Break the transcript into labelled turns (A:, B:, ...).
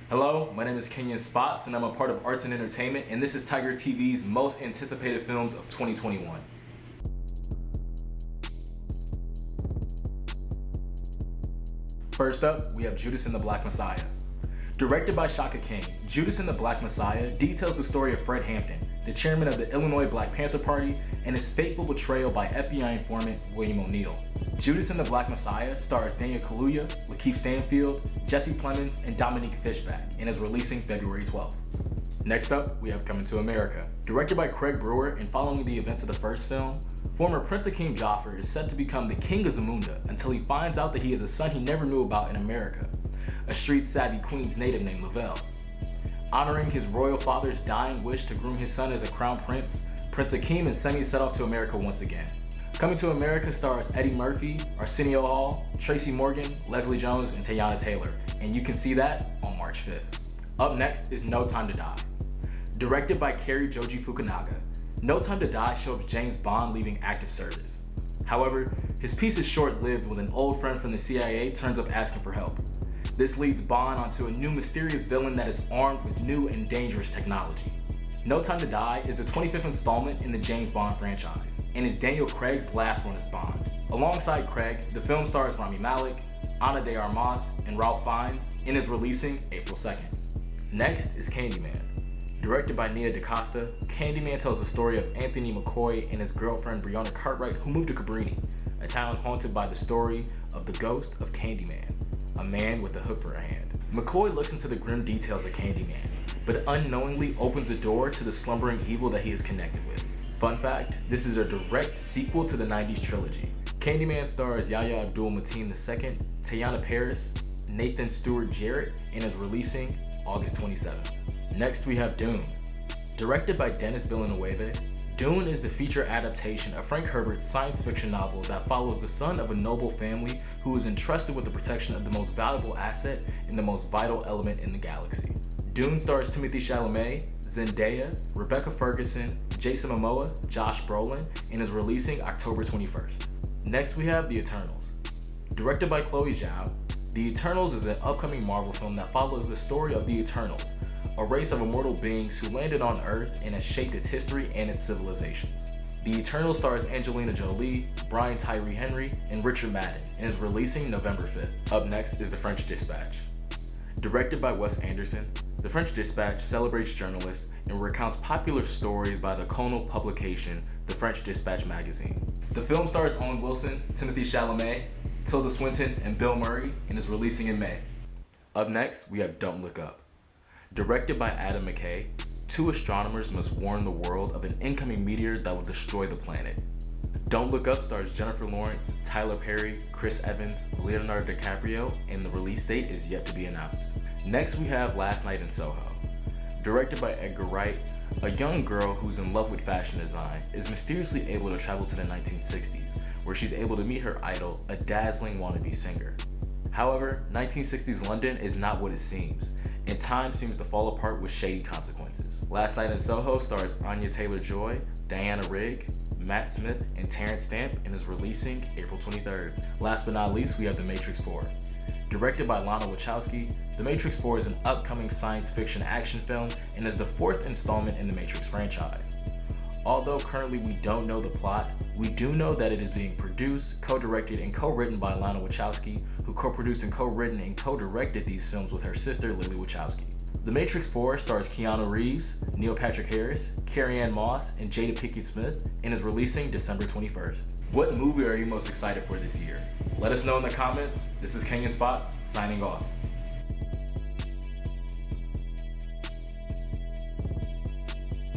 A: Hello, my name is Kenyon Spots and I'm a part of Arts and Entertainment, and this is TigerTV's most anticipated films of 2021. First up, we have Judas and the Black Messiah. Directed by Shaka King, Judas and the Black Messiah details the story of Fred Hampton, the chairman of the Illinois Black Panther Party, and his fateful betrayal by FBI informant William O'Neill. Judas and the Black Messiah stars Daniel Kaluuya, Lakeith Stanfield, Jesse Plemons, and Dominique Fishback, and is releasing February 12th. Next up, we have Coming to America. Directed by Craig Brewer and following the events of the first film, former Prince Akeem Jaffer is set to become the king of Zamunda until he finds out that he has a son he never knew about in America, a street-savvy Queens native named Lavelle. Honoring his royal father's dying wish to groom his son as a crown prince, Prince Akeem and Semi set off to America once again. Coming to America stars Eddie Murphy, Arsenio Hall, Tracy Morgan, Leslie Jones, and Teyana Taylor, and you can see that on March 5th. Up next is No Time to Die. Directed by Cary Joji Fukunaga, No Time to Die shows James Bond leaving active service. However, his piece is short-lived when an old friend from the CIA turns up asking for help. This leads Bond onto a new mysterious villain that is armed with new and dangerous technology. No Time to Die is the 25th installment in the James Bond franchise, and is Daniel Craig's last one as Bond. Alongside Craig, the film stars Rami Malek, Ana de Armas, and Ralph Fiennes, and is releasing April 2nd. Next is Candyman. Directed by Nia DaCosta, Candyman tells the story of Anthony McCoy and his girlfriend Breonna Cartwright, who moved to Cabrini, a town haunted by the story of the ghost of Candyman, a man with a hook for a hand. McCoy looks into the grim details of Candyman, but unknowingly opens a door to the slumbering evil that he is connected with. Fun fact, this is a direct sequel to the 90s trilogy. Candyman stars Yahya Abdul-Mateen II, Teyana Paris, Nathan Stewart Jarrett, and is releasing August 27th. Next we have Dune. Directed by Denis Villeneuve, Dune is the feature adaptation of Frank Herbert's science fiction novel that follows the son of a noble family who is entrusted with the protection of the most valuable asset and the most vital element in the galaxy. Dune stars Timothée Chalamet, Zendaya, Rebecca Ferguson, Jason Momoa, Josh Brolin, and is releasing October 21st. Next we have The Eternals. Directed by Chloe Zhao, The Eternals is an upcoming Marvel film that follows the story of the Eternals, a race of immortal beings who landed on Earth and has shaped its history and its civilizations. The Eternals stars Angelina Jolie, Brian Tyree Henry, and Richard Madden, and is releasing November 5th. Up next is The French Dispatch. Directed by Wes Anderson, The French Dispatch celebrates journalists and recounts popular stories by the colonial publication, The French Dispatch magazine. The film stars Owen Wilson, Timothée Chalamet, Tilda Swinton, and Bill Murray, and is releasing in May. Up next, we have Don't Look Up. Directed by Adam McKay, two astronomers must warn the world of an incoming meteor that will destroy the planet. Don't Look Up stars Jennifer Lawrence, Tyler Perry, Chris Evans, Leonardo DiCaprio, and the release date is yet to be announced. Next we have Last Night in Soho. Directed by Edgar Wright, a young girl who's in love with fashion design is mysteriously able to travel to the 1960s, where she's able to meet her idol, a dazzling wannabe singer. However, 1960s London is not what it seems, and time seems to fall apart with shady consequences. Last Night in Soho stars Anya Taylor-Joy, Diana Rigg, Matt Smith, and Terrence Stamp, and is releasing April 23rd. Last but not least, we have The Matrix 4. Directed by Lana Wachowski, The Matrix 4 is an upcoming science fiction action film and is the fourth installment in the Matrix franchise. Although currently we don't know the plot, we do know that it is being produced, co-directed, and co-written by Lana Wachowski, who co-produced and co-written and co-directed these films with her sister Lily Wachowski. The Matrix 4 stars Keanu Reeves, Neil Patrick Harris, Carrie-Anne Moss, and Jada Pinkett Smith, and is releasing December 21st. What movie are you most excited for this year? Let us know in the comments. This is Kenyon Spots, signing off.